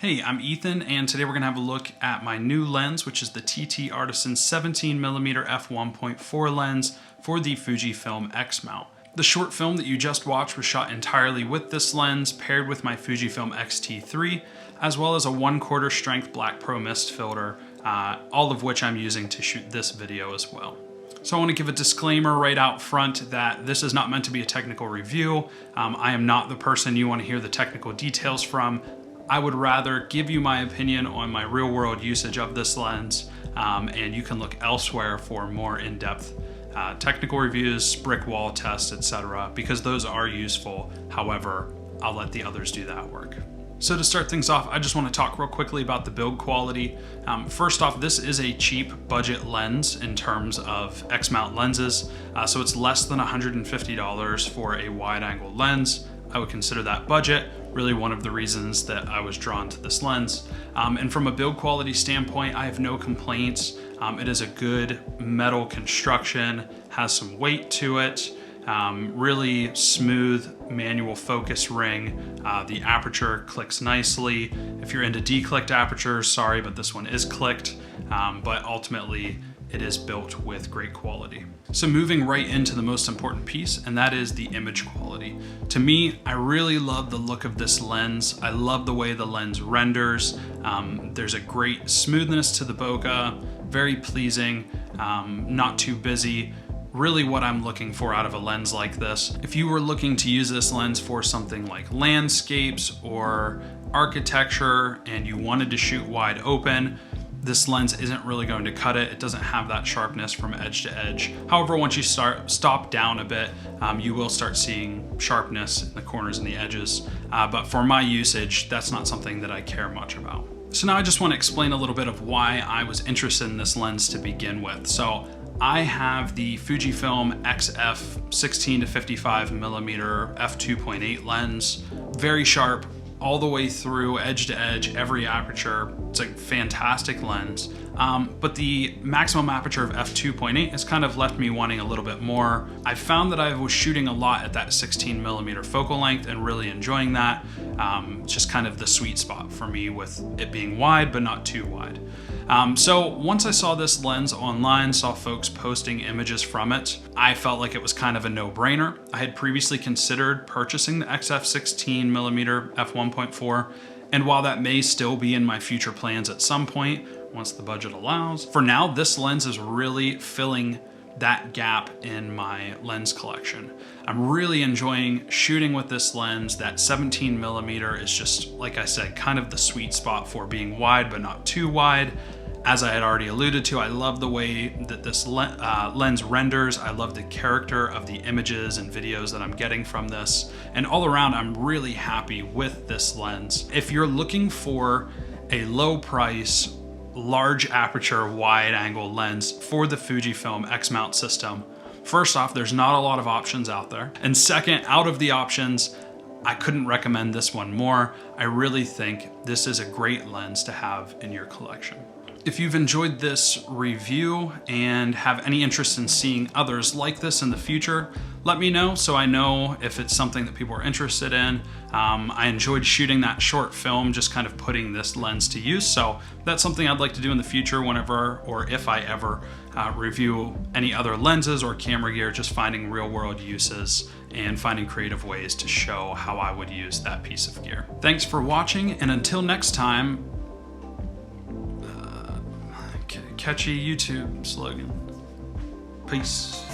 Hey, I'm Ethan, and today we're going to have a look at my new lens, which is the TTArtisan 17mm f1.4 lens for the Fujifilm X mount. The short film that you just watched was shot entirely with this lens, paired with my Fujifilm X-T3, as well as a 1/4 strength black pro mist filter, all of which I'm using to shoot this video as well. So I want to give a disclaimer right out front that this is not meant to be a technical review. I am not the person you want to hear the technical details from. I would rather give you my opinion on my real world usage of this lens, and you can look elsewhere for more in-depth technical reviews, brick wall tests, etc., because those are useful. However, I'll let the others do that work. So to start things off, I just want to talk real quickly about the build quality. First off, this is a cheap budget lens in terms of X-mount lenses, so it's less than $150 for a wide angle lens. I would consider that budget, really one of the reasons that I was drawn to this lens. And from a build quality standpoint, I have no complaints. It is a good metal construction, has some weight to it, really smooth manual focus ring. The aperture clicks nicely. If you're into declicked apertures, sorry, but this one is clicked, but ultimately it is built with great quality. So moving right into the most important piece, and that is the image quality. To me, I really love the look of this lens. I love the way the lens renders. There's a great smoothness to the bokeh, very pleasing, not too busy. Really what I'm looking for out of a lens like this. If you were looking to use this lens for something like landscapes or architecture and you wanted to shoot wide open, this lens isn't really going to cut it. It doesn't have that sharpness from edge to edge. However, once you stop down a bit, you will start seeing sharpness in the corners and the edges. But for my usage, that's not something that I care much about. So now I just want to explain a little bit of why I was interested in this lens to begin with. So I have the Fujifilm XF 16 to 55mm f2.8 lens, very sharp, all the way through, edge to edge, every aperture. It's a fantastic lens. But the maximum aperture of f2.8 has kind of left me wanting a little bit more. I found that I was shooting a lot at that 16mm focal length and really enjoying that. It's just kind of the sweet spot for me with it being wide, but not too wide. So once I saw this lens online, saw folks posting images from it, I felt like it was kind of a no-brainer. I had previously considered purchasing the XF 16mm f1.4, and while that may still be in my future plans at some point, once the budget allows, for now, this lens is really filling that gap in my lens collection. I'm really enjoying shooting with this lens. That 17mm is just, like I said, kind of the sweet spot for being wide, but not too wide. As I had already alluded to, I love the way that this lens renders. I love the character of the images and videos that I'm getting from this. And all around, I'm really happy with this lens. If you're looking for a low price, large aperture, wide angle lens for the Fujifilm X mount system, first off, there's not a lot of options out there. And second, out of the options, I couldn't recommend this one more. I really think this is a great lens to have in your collection. If you've enjoyed this review and have any interest in seeing others like this in the future, let me know so I know if it's something that people are interested in. I enjoyed shooting that short film, just kind of putting this lens to use. So that's something I'd like to do in the future whenever, or if I ever review any other lenses or camera gear, just finding real world uses and finding creative ways to show how I would use that piece of gear. Thanks for watching, and until next time, catchy YouTube slogan. Peace.